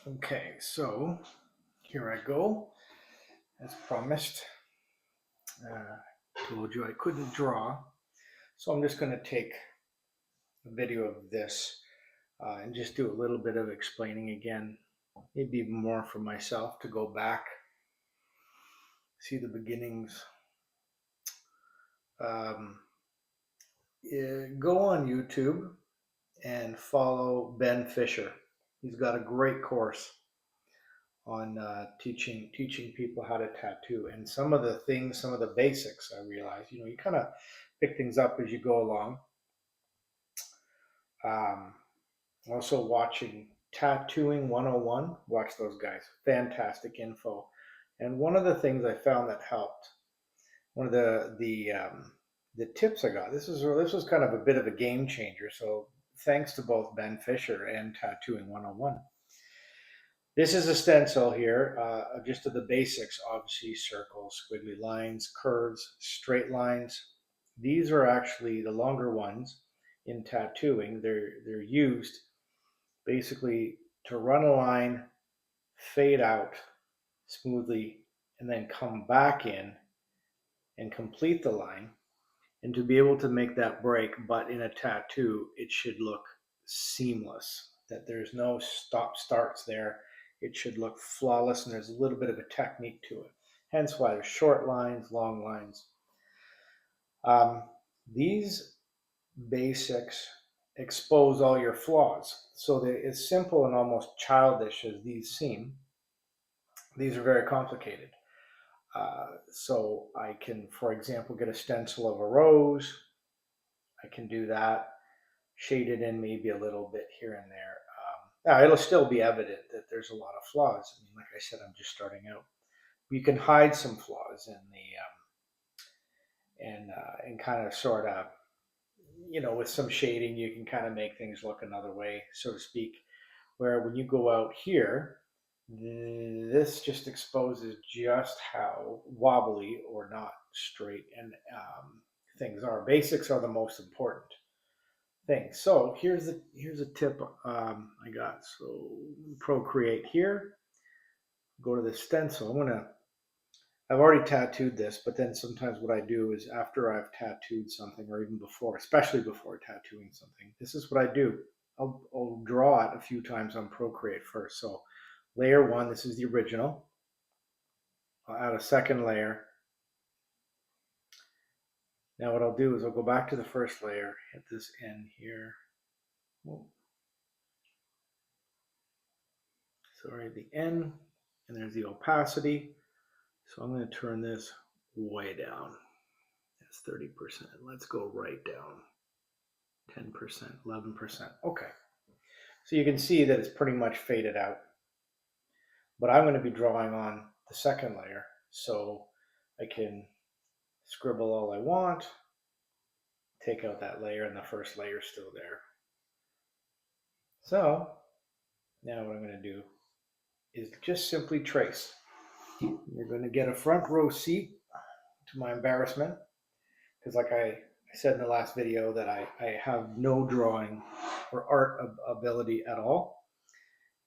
Okay, so here I go. As promised, told you I couldn't draw, so I'm just going to take a video of this and just do a little bit of explaining again, maybe even more for myself to go back, see the beginnings. Um, Go on YouTube and follow Ben Fisher. He's got a great course on teaching people how to tattoo, and some of the things, some of the basics. I realize, you kind of pick things up as you go along. Um, Also watching Tattooing 101. Watch those guys. Fantastic info. And one of the things I found that helped, one of the tips I got. This was kind of a bit of a game changer. So thanks to both Ben Fisher and Tattooing 101. This is a stencil here, just of the basics, obviously circles, squiggly lines, curves, straight lines. These are actually the longer ones in tattooing. They're used basically to run a line, fade out smoothly, and then come back in and complete the line. And to be able to make that break, but in a tattoo, it should look seamless, that there's no stop starts there. It should look flawless, and there's a little bit of a technique to it. Hence why there's short lines, long lines. Um, these basics expose all your flaws. So they're as simple and almost childish as these seem, these are very complicated. So I can, for example, get a stencil of a rose. I can do that, shade it in maybe a little bit here and there. Now, it'll still be evident that there's a lot of flaws. I mean, like I said, I'm just starting out. You can hide some flaws in and kind of sort of, with some shading, you can kind of make things look another way, so to speak. Where when you go out here, this just exposes just how wobbly or not straight and things are. Basics are the most important thing. So here's a tip I got. So Procreate here. Go to the stencil. I've already tattooed this, but then sometimes what I do is after I've tattooed something, or even before, especially before tattooing something, this is what I do. I'll draw it a few times on Procreate first. So layer one, this is the original. I'll add a second layer. Now what I'll do is I'll go back to the first layer, hit this N here. Whoa. Sorry, the N, and there's the opacity. So I'm going to turn this way down. That's 30%. Let's go right down. 10%, 11%. Okay. So you can see that it's pretty much faded out. But I'm going to be drawing on the second layer, so I can scribble all I want, take out that layer, and the first layer is still there. So now what I'm going to do is just simply trace. You're going to get a front row seat to my embarrassment, because like I said in the last video that I have no drawing or art ability at all.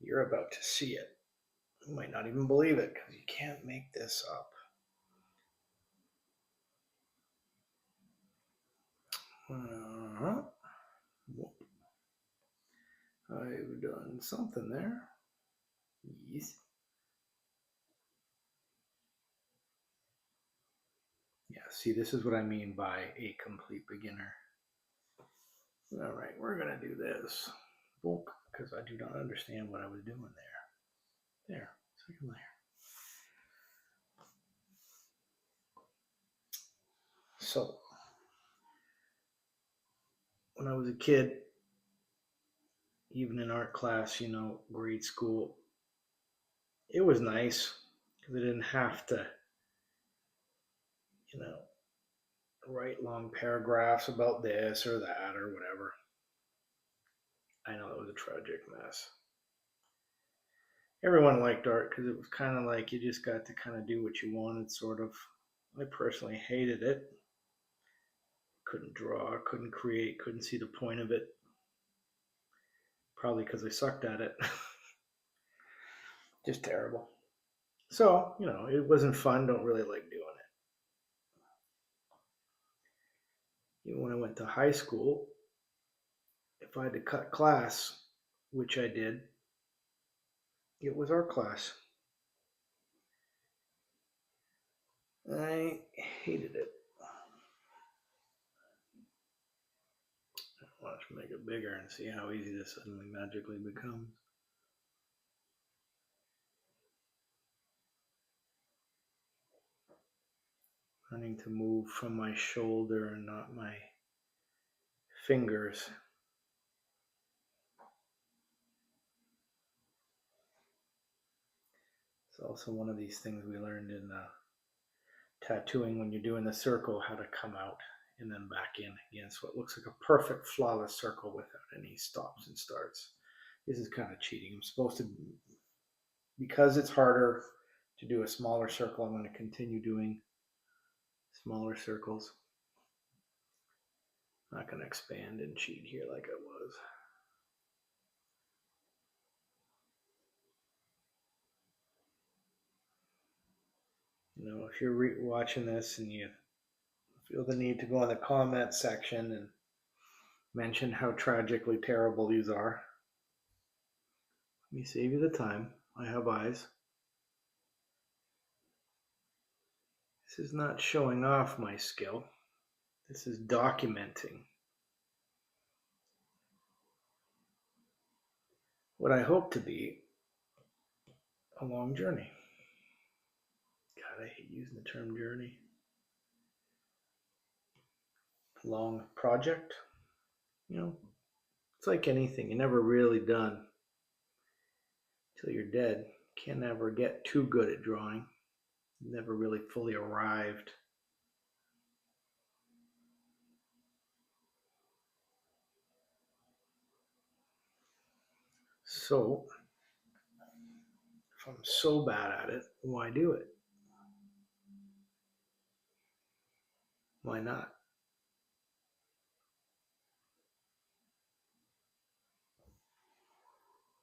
You're about to see it. You might not even believe it because you can't make this up. I've done something there. Yes. Yeah, see, this is what I mean by a complete beginner. All right, we're going to do this. Because I do not understand what I was doing there. There, second layer. So, when I was a kid, even in art class, grade school, it was nice because I didn't have to, you know, write long paragraphs about this or that or whatever. I know it was a tragic mess. Everyone liked art because it was kind of like you just got to kind of do what you wanted, sort of. I personally hated it. Couldn't draw, couldn't create, couldn't see the point of it. Probably because I sucked at it. Just terrible. So, it wasn't fun. Don't really like doing it. Even when I went to high school, if I had to cut class, which I did, it was art class. I hated it. Let's make it bigger and see how easy this suddenly magically becomes. Learning to move from my shoulder and not my fingers. It's also one of these things we learned in tattooing when you're doing the circle, how to come out and then back in again. So it looks like a perfect flawless circle without any stops and starts. This is kind of cheating. I'm supposed to, because it's harder to do a smaller circle, I'm going to continue doing smaller circles. I'm not going to expand and cheat here like I was. If you're watching this and you feel the need to go in the comment section and mention how tragically terrible these are, let me save you the time. I have eyes. This is not showing off my skill. This is documenting what I hope to be a long journey. God, I hate using the term journey. Long project. It's like anything. You're never really done till you're dead. Can't ever get too good at drawing. Never really fully arrived. So, if I'm so bad at it, why do it? Why not?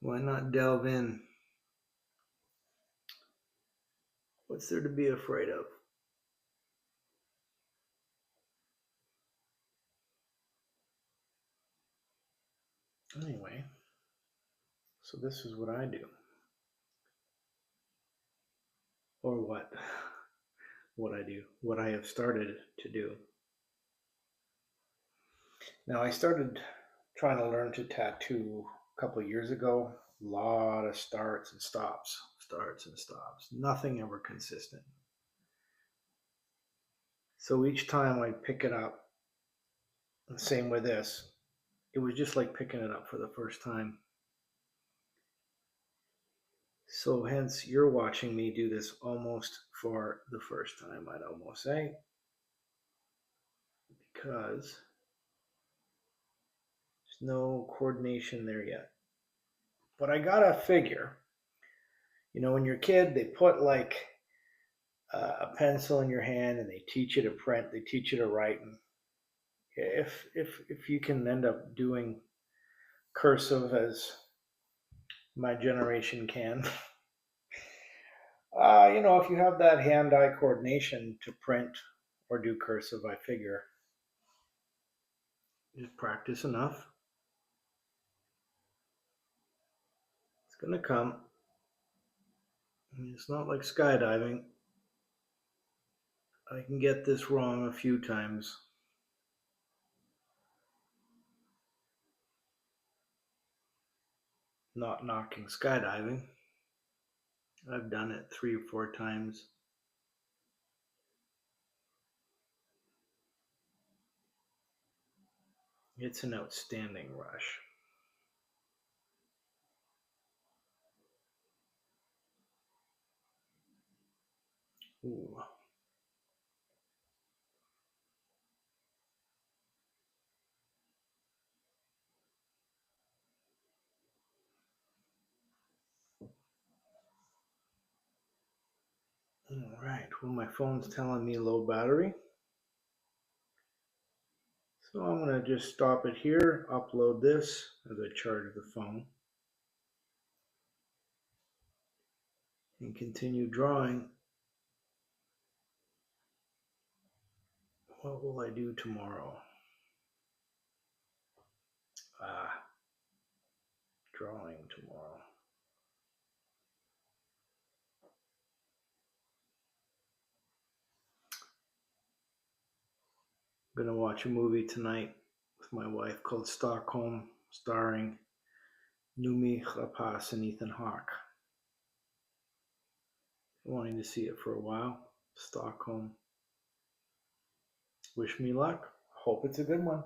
Why not delve in? What's there to be afraid of? Anyway, so this is what I do. Or what I do, what I have started to do. Now, I started trying to learn to tattoo a couple of years ago. A lot of starts and stops, nothing ever consistent. So each time I pick it up, the same with this, it was just like picking it up for the first time. So hence you're watching me do this almost for the first time, I'd almost say, because there's no coordination there yet. But I gotta figure, when you're a kid, they put like a pencil in your hand and they teach you to print, they teach you to write. And if you can end up doing cursive as my generation can, if you have that hand-eye coordination to print or do cursive, I figure just practice enough. It's gonna come. It's not like skydiving. I can get this wrong a few times. Not knocking skydiving. I've done it 3 or 4 times. It's an outstanding rush. Ooh. All right, well, my phone's telling me low battery. So I'm going to just stop it here, upload this as I charge the phone. and continue drawing. What will I do tomorrow? Drawing tomorrow. I'm gonna watch a movie tonight with my wife called Stockholm, starring Noomi Rapace and Ethan Hawke. Wanting to see it for a while. Stockholm. Wish me luck. Hope it's a good one.